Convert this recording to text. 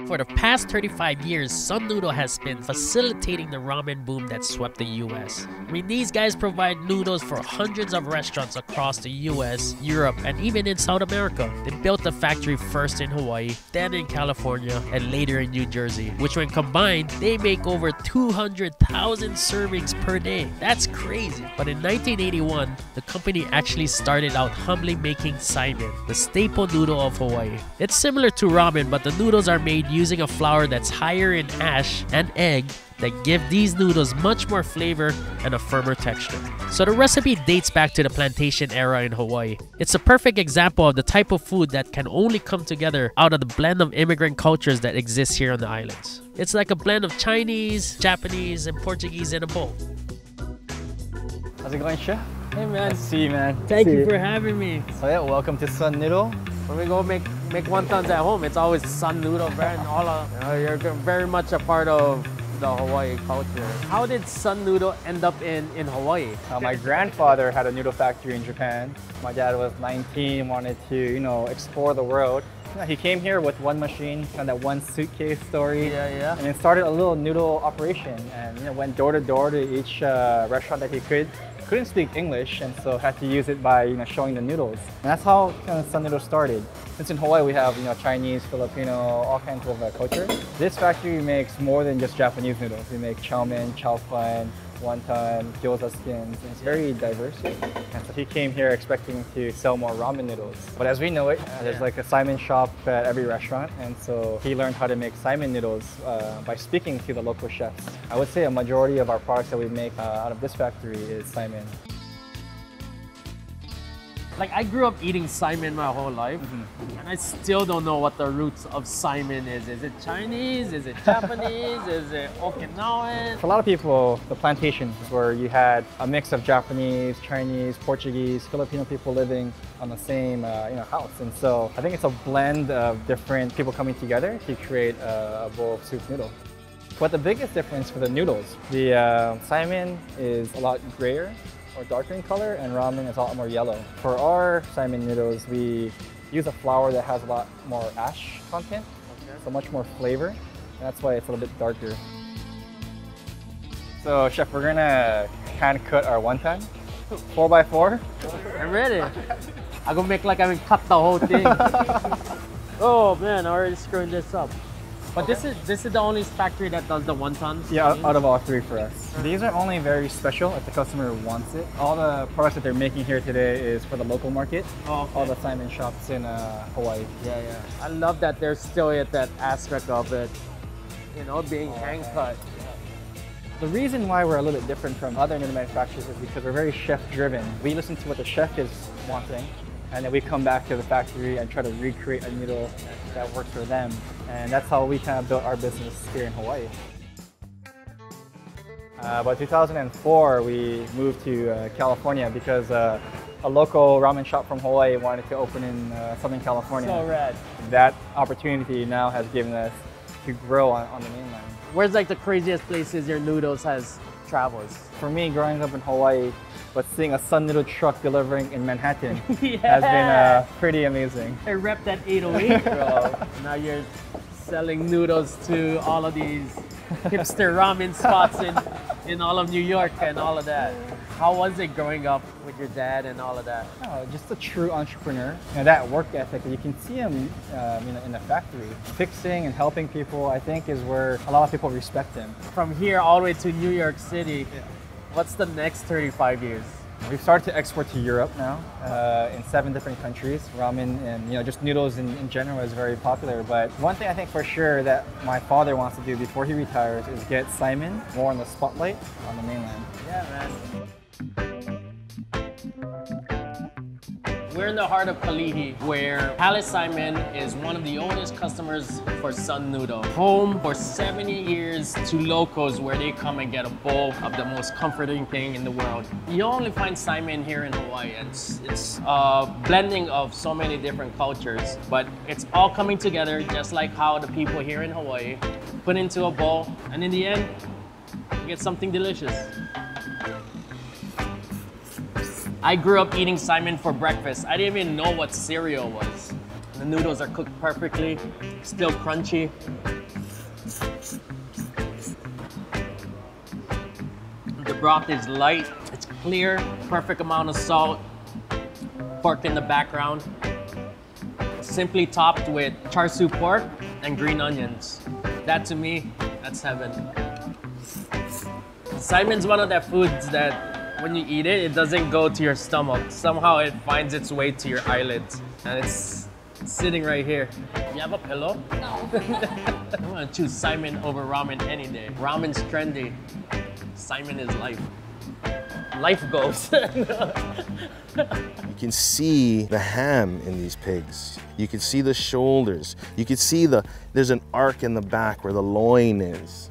For the past 35 years, Sun Noodle has been facilitating the ramen boom that swept the US. I mean, these guys provide noodles for hundreds of restaurants across the US, Europe, and even in South America. They built the factory first in Hawaii, then in California, and later in New Jersey, which when combined, they make over 200,000 servings per day. That's crazy. But in 1981, the company actually started out humbly making Saimin, the staple noodle of Hawaii. It's similar to ramen, but the noodles are made using a flour that's higher in ash and egg that give these noodles much more flavor and a firmer texture. So the recipe dates back to the plantation era in Hawaii. It's a perfect example of the type of food that can only come together out of the blend of immigrant cultures that exists here on the islands. It's like a blend of Chinese, Japanese, and Portuguese in a bowl. How's it going, Chef? Hey man. Nice to see you, man. Thank you for having me. So yeah, welcome to Sun Noodle. When we go make wontons at home, it's always Sun Noodle brand. You're very much a part of the Hawaii culture. How did Sun Noodle end up in Hawaii? My grandfather had a noodle factory in Japan. My dad was 19, wanted to, explore the world. He came here with one machine, kind of that one suitcase story. Yeah. And then started a little noodle operation and went door to door to each restaurant that he could. Couldn't speak English, and so had to use it by showing the noodles. And that's how kind of Sun Noodle started. Since in Hawaii we have Chinese, Filipino, all kinds of culture. This factory makes more than just Japanese noodles. We make chow mein, chow fun, wonton, gyoza skins, and it's very diverse. And so he came here expecting to sell more ramen noodles. But as we know it, there's like a Saimin shop at every restaurant, and so he learned how to make Saimin noodles by speaking to the local chefs. I would say a majority of our products that we make out of this factory is Saimin. Like, I grew up eating Saimin my whole life, and I still don't know what the roots of Saimin is. Is it Chinese? Is it Japanese? Is it Okinawan? For a lot of people, the plantations where you had a mix of Japanese, Chinese, Portuguese, Filipino people living on the same house. And so I think it's a blend of different people coming together to create a bowl of soup noodle. But the biggest difference for the noodles, the Saimin is a lot grayer or darker in color, and ramen is a lot more yellow. For our Saimin noodles, we use a flour that has a lot more ash content, so much more flavor, and that's why it's a little bit darker. So, Chef, we're gonna hand cut our wonton, 4x4. I'm ready. I'm gonna make like I cut the whole thing. Oh man, I already screwed this up. But this is the only factory that does the wontons? Yeah, out of all three for us. These are only very special if the customer wants it. All the products that they're making here today is for the local market. Oh, okay. All the Saimin shops in Hawaii. Yeah. I love that there's still at that aspect of it, being hand cut. The reason why we're a little bit different from other noodle manufacturers is because we're very chef driven. We listen to what the chef is wanting, and then we come back to the factory and try to recreate a noodle that works for them. And that's how we kind of built our business here in Hawaii. By 2004, we moved to California because a local ramen shop from Hawaii wanted to open in Southern California. So rad. That opportunity now has given us to grow on the mainland. Where's like the craziest places your noodles has traveled? For me, growing up in Hawaii, but seeing a Sun Noodle truck delivering in Manhattan Yeah. has been pretty amazing. I repped that 808, bro. Now you're selling noodles to all of these hipster ramen spots in all of New York and all of that. How was it growing up with your dad and all of that? Oh, just a true entrepreneur. That work ethic, you can see him in the factory. Fixing and helping people, I think, is where a lot of people respect him. From here all the way to New York City, what's the next 35 years? We've started to export to Europe now in 7 different countries. Ramen and just noodles in general is very popular. But one thing I think for sure that my father wants to do before he retires is get Saimin more in the spotlight on the mainland. Yeah, man. We're in the heart of Kalihi, where Palace Saimin is one of the oldest customers for Sun Noodle. Home for 70 years to locals where they come and get a bowl of the most comforting thing in the world. You only find Saimin here in Hawaii. It's a blending of so many different cultures, but it's all coming together just like how the people here in Hawaii put into a bowl, and in the end, you get something delicious. I grew up eating Saimin for breakfast. I didn't even know what cereal was. The noodles are cooked perfectly, still crunchy. The broth is light, it's clear, perfect amount of salt, pork in the background. Simply topped with char siu pork and green onions. That to me, that's heaven. Saimin's one of the foods that when you eat it, it doesn't go to your stomach. Somehow it finds its way to your eyelids. And it's sitting right here. You have a pillow? No. I'm gonna choose Saimin over ramen any day. Ramen's trendy. Saimin is life. Life goes. You can see the ham in these pigs. You can see the shoulders. You can see there's an arc in the back where the loin is.